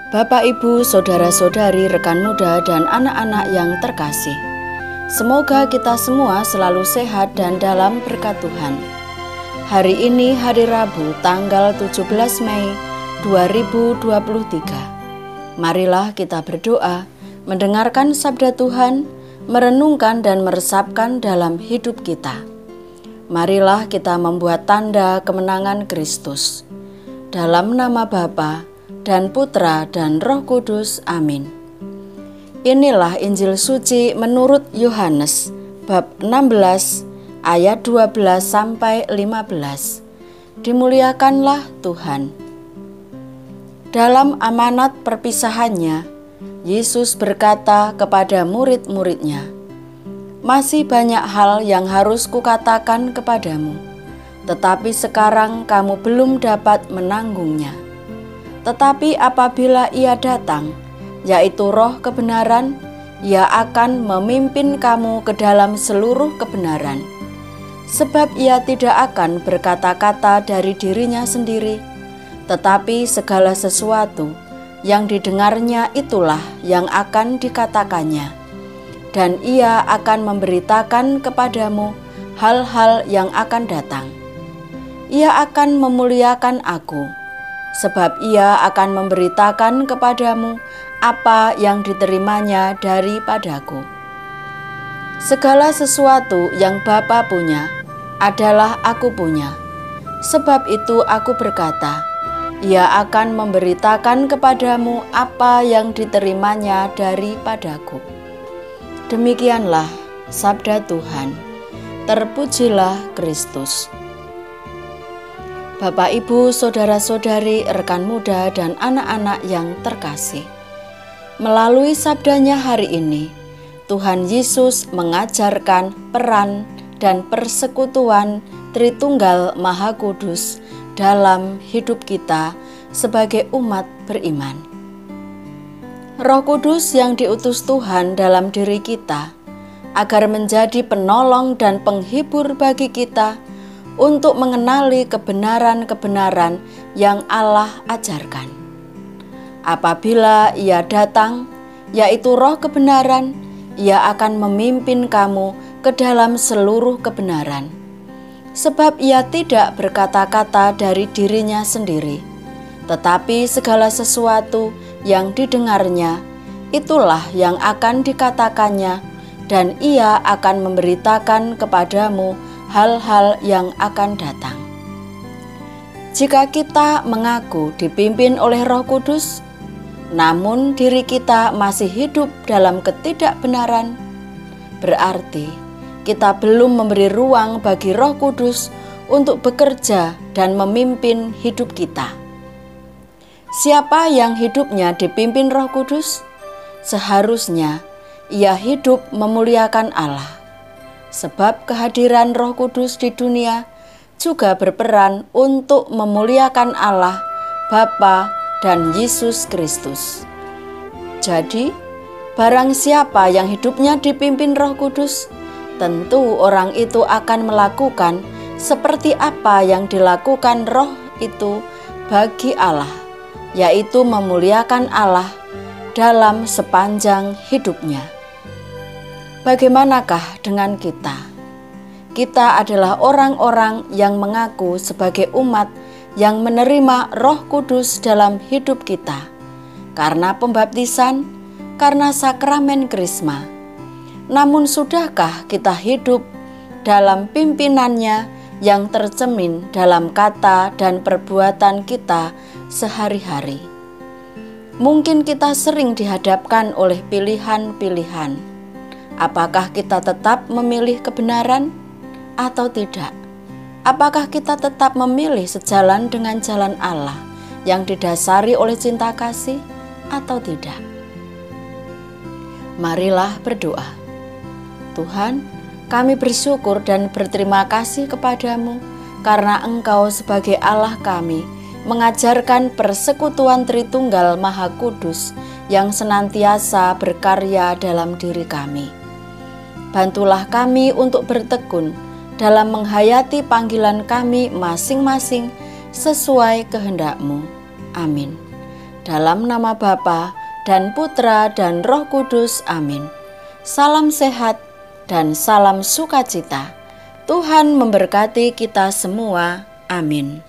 Bapak, Ibu, saudara-saudari, rekan muda, dan anak-anak yang terkasih, semoga kita semua selalu sehat dan dalam berkat Tuhan. Hari ini hari Rabu tanggal 17 Mei 2023. Marilah kita berdoa, mendengarkan sabda Tuhan, merenungkan dan meresapkan dalam hidup kita. Marilah kita membuat tanda kemenangan Kristus. Dalam nama Bapa dan Putra dan Roh Kudus. Amin. Inilah Injil suci menurut Yohanes bab 16 ayat 12 sampai 15. Dimuliakanlah Tuhan. Dalam amanat perpisahannya, Yesus berkata kepada murid-muridnya, "Masih banyak hal yang harus kukatakan kepadamu, tetapi sekarang kamu belum dapat menanggungnya. Tetapi apabila Ia datang, yaitu Roh kebenaran, Ia akan memimpin kamu ke dalam seluruh kebenaran. Sebab Ia tidak akan berkata-kata dari dirinya sendiri, tetapi segala sesuatu yang didengarnya itulah yang akan dikatakannya. Dan Ia akan memberitakan kepadamu hal-hal yang akan datang. Ia akan memuliakan Aku, sebab Ia akan memberitakan kepadamu apa yang diterimanya daripadaku. Segala sesuatu yang Bapa punya adalah Aku punya. Sebab itu Aku berkata, Ia akan memberitakan kepadamu apa yang diterimanya daripadaku." Demikianlah sabda Tuhan. Terpujilah Kristus. Bapak, Ibu, saudara-saudari, rekan muda, dan anak-anak yang terkasih, melalui sabdanya hari ini, Tuhan Yesus mengajarkan peran dan persekutuan Tritunggal Maha Kudus dalam hidup kita sebagai umat beriman. Roh Kudus yang diutus Tuhan dalam diri kita agar menjadi penolong dan penghibur bagi kita untuk mengenali kebenaran-kebenaran yang Allah ajarkan. Apabila Ia datang, yaitu Roh kebenaran, Ia akan memimpin kamu ke dalam seluruh kebenaran. Sebab Ia tidak berkata-kata dari dirinya sendiri, tetapi segala sesuatu yang didengarnya, itulah yang akan dikatakannya, dan Ia akan memberitakan kepadamu hal-hal yang akan datang. Jika kita mengaku dipimpin oleh Roh Kudus, namun diri kita masih hidup dalam ketidakbenaran, berarti kita belum memberi ruang bagi Roh Kudus untuk bekerja dan memimpin hidup kita. Siapa yang hidupnya dipimpin Roh Kudus, seharusnya ia hidup memuliakan Allah. Sebab kehadiran Roh Kudus di dunia juga berperan untuk memuliakan Allah, Bapa dan Yesus Kristus. Jadi, barang siapa yang hidupnya dipimpin Roh Kudus, tentu orang itu akan melakukan seperti apa yang dilakukan Roh itu bagi Allah, yaitu memuliakan Allah dalam sepanjang hidupnya. Bagaimanakah dengan kita? Kita adalah orang-orang yang mengaku sebagai umat yang menerima Roh Kudus dalam hidup kita karena pembaptisan, karena sakramen Krisma. Namun sudahkah kita hidup dalam pimpinannya yang tercermin dalam kata dan perbuatan kita sehari-hari? Mungkin kita sering dihadapkan oleh pilihan-pilihan. Apakah kita tetap memilih kebenaran atau tidak? Apakah kita tetap memilih sejalan dengan jalan Allah yang didasari oleh cinta kasih atau tidak? Marilah berdoa. Tuhan, kami bersyukur dan berterima kasih kepadamu karena Engkau sebagai Allah kami mengajarkan persekutuan Tritunggal Maha Kudus yang senantiasa berkarya dalam diri kami. Bantulah kami untuk bertekun dalam menghayati panggilan kami masing-masing sesuai kehendak-Mu. Amin. Dalam nama Bapa dan Putra dan Roh Kudus. Amin. Salam sehat dan salam sukacita. Tuhan memberkati kita semua. Amin.